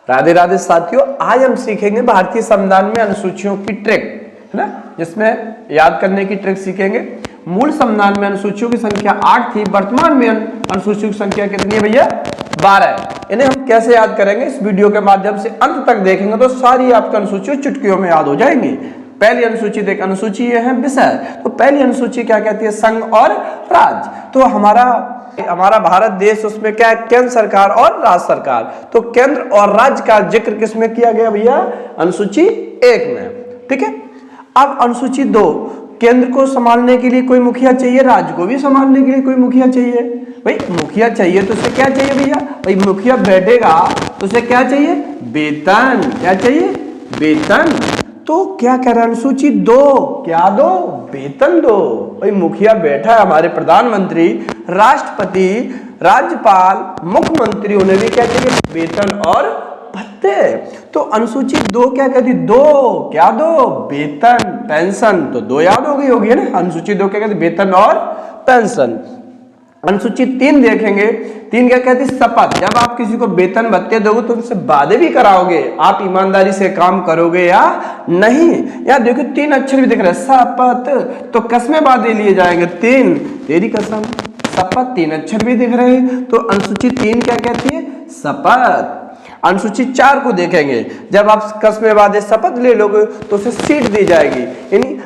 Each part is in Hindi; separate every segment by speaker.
Speaker 1: राधे राधे साथियों, आज हम सीखेंगे भारतीय संविधान में अनुसूचियों की ट्रिक, है ना, जिसमें याद करने की ट्रिक सीखेंगे। मूल संविधान में अनुसूचियों की संख्या 8 थी, वर्तमान में अनुसूचियों की संख्या कितनी है भैया? 12 है। इन्हें हम कैसे याद करेंगे? इस वीडियो के माध्यम से अंत तक देखेंगे तो सारी आपकी अनुसूचियां चुटकियों में याद हो जाएंगी। पहली अनुसूची देख, अनुसूची ये है विषय। तो पहली अनुसूची क्या कहती है? संघ और राज्य। तो हमारा भारत देश, उसमें क्या है? केंद्र सरकार और राज्य सरकार। तो केंद्र और राज्य का जिक्र किसमें किया गया भैया? अनुसूची 1 में। ठीक है। अब अनुसूची 2, केंद्र को संभालने के लिए कोई मुखिया चाहिए, राज्य को भी संभालने के लिए कोई मुखिया चाहिए। भाई मुखिया चाहिए तो उसे क्या चाहिए भैया? भाई मुखिया बैठेगा तो उसे क्या चाहिए? वेतन। क्या चाहिए? वेतन। तो क्या कह रहा है अनुसूची 2? क्या दो? वेतन दो। भाई मुखिया बैठा है, हमारे प्रधानमंत्री, राष्ट्रपति, राज्यपाल, मुख्यमंत्री, उन्हें भी क्या चाहिए? वेतन और भत्ते। तो अनुसूची 2 क्या कहती? दो। क्या दो? वेतन, पेंशन। तो 2 याद हो गई होगी, है ना। अनुसूची 2 क्या कहती? वेतन और पेंशन। अनुसूची 3 देखेंगे। 3 क्या कहती? शपथ। जब आप किसी को वेतन भत्ते दोगे तो उनसे वादे भी कराओगे, आप ईमानदारी से काम करोगे या नहीं। यार देखो 3 अक्षर भी दिख रहे हैं, शपथ। तो कसमें वादे लिए जाएंगे? 3 तेरी कसम, शपथ। 3 अक्षर भी दिख रहे हैं, तो अनुसूची 3 क्या कहती है? शपथ। अनुसूची 4 को देखेंगे। जब आप कसमें वादे शपथ ले लोगे तो उसे सीट दी जाएगी। यानी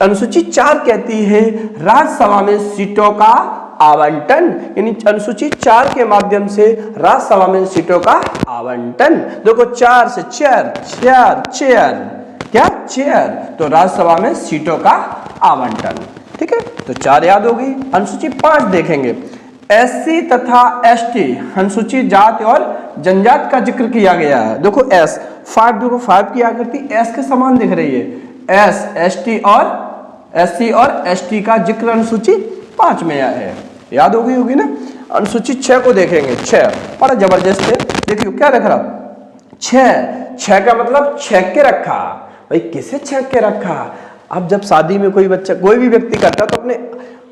Speaker 1: अनुसूची 4 कहती है राज्यसभा में सीटों का आवंटन। यानी अनुसूची 4 के माध्यम से राज्यसभा में सीटों का आवंटन। देखो 4 से चेयर, चेयर, क्या? चेयर। तो राज्यसभा में सीटों का आवंटन। ठीक है, तो 4 याद होगी। अनुसूची 5 देखेंगे। एससी तथा एसटी, अनुसूचित जाति और जनजाति का जिक्र किया गया है। देखो एस 5, देखो 5 की आकृति एस के समान दिख रही है। एस, एसटी और एससी और एसटी का जिक्र अनुसूची 5 में है। याद हो गई होगी ना। अनुसूची 6 को देखेंगे। 6 बड़ा जबरदस्त है। देखियो क्या रख रहा? 6 का मतलब छेक के रखा। भाई किसे छेक के रखा? अब जब शादी में कोई बच्चा, कोई भी व्यक्ति करता तो अपने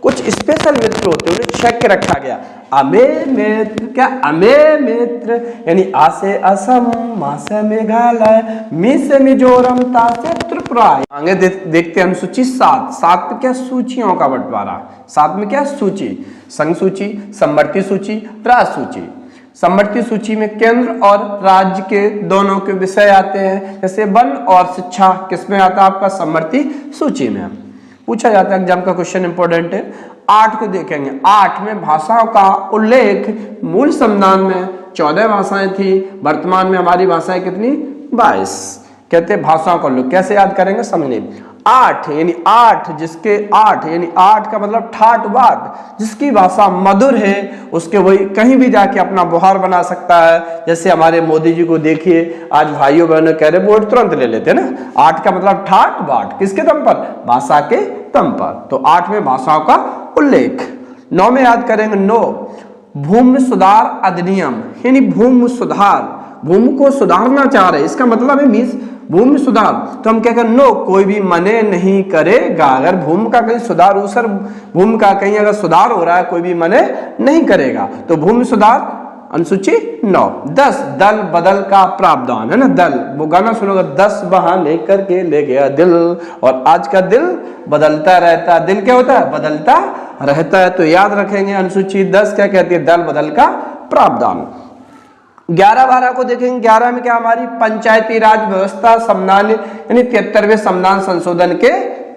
Speaker 1: कुछ स्पेशल मित्र होते हैं, उन्हें छेक के रखा गया। अमे मित्र, क्या? अमे मित्र। यानी आ से असम, मा से मेघालय, मी से मिजोरम, ता से त्रिपुरा। आगे देखते हैं अनुसूची 7। 7 में क्या? सूचियों का बंटवारा। 7 में क्या? सूची। संघ सूची, समवर्ती सूची, राज्य सूची। समवर्ती सूची में केंद्र और राज्य के दोनों के विषय आते हैं। जैसे वन और शिक्षा किसमें आता है? आपका समवर्ती सूची में पूछा जाता है, एग्जाम का क्वेश्चन इंपॉर्टेंट है। 8 को देखेंगे। 8 में भाषाओं का उल्लेख। मूल संविधान में 14 भाषाएं थी, वर्तमान में हमारी भाषाएं कितनी? 22। कहते हैं भाषाओं का उल्लेख। कैसे याद करेंगे? समझिए। 8 यानी 8, जिसके 8 यानी 8 का मतलब ठाट बाट, जिसकी भाषा मधुर है उसके वही कहीं भी जाके अपना बुहार बना सकता है। जैसे हमारे मोदी जी को देखिए, आज भाइयों बहनों कह रहे वोट तुरंत ले लेते हैं ना। 8 का मतलब ठाट बाट, किसके दम पर? भाषा के दम पर। तो 8 में भाषाओं का उल्लेख। 9 में याद करेंगे। 9 भूमि सुधार अधिनियम, यानी भूमि सुधार, भूमि को सुधारना चाह रहे, इसका मतलब है मीन्स भूमि सुधार। तो हम क्या करें? नो, कोई भी मने नहीं करेगा। अगर भूमि का कहीं सुधार हो, सर भूमि का कहीं अगर सुधार हो रहा है, कोई भी मने नहीं करेगा। तो भूमि सुधार अनुसूची 9। 10 दल बदल का प्रावधान, है ना। दल, वो गाना सुनोगे, 10 बहाने करके ले गया दिल, और आज का दिल बदलता रहता है। दिल क्या होता है? बदलता रहता है। तो याद रखेंगे अनुसूची 10 क्या कहती है? दल बदल का प्रावधान। 11-12 को देखेंगे। 11 में क्या? हमारी पंचायती राज व्यवस्था संविधान यानी 73वें संविधान संशोधन के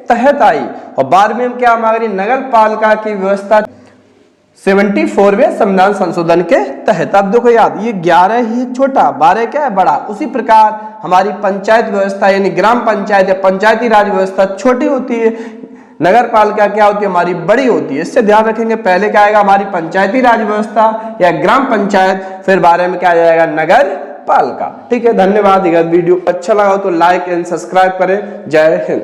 Speaker 1: तहत आई। और 12वें में क्या? हमारी नगर पालिका की व्यवस्था 74वें संविधान संशोधन के तहत। अब देखो याद, ये 11 ही छोटा, 12 क्या है? बड़ा। उसी प्रकार हमारी पंचायत व्यवस्था यानी ग्राम पंचायत या पंचायती राज व्यवस्था छोटी होती है, नगर पालिका क्या होती है? हमारी बड़ी होती है। इससे ध्यान रखेंगे। पहले क्या आएगा? हमारी पंचायती राज व्यवस्था या ग्राम पंचायत, फिर 12 में क्या आ जाएगा? नगर पालिका। ठीक है, धन्यवाद। अगर वीडियो अच्छा लगा हो तो लाइक एंड सब्सक्राइब करें। जय हिंद।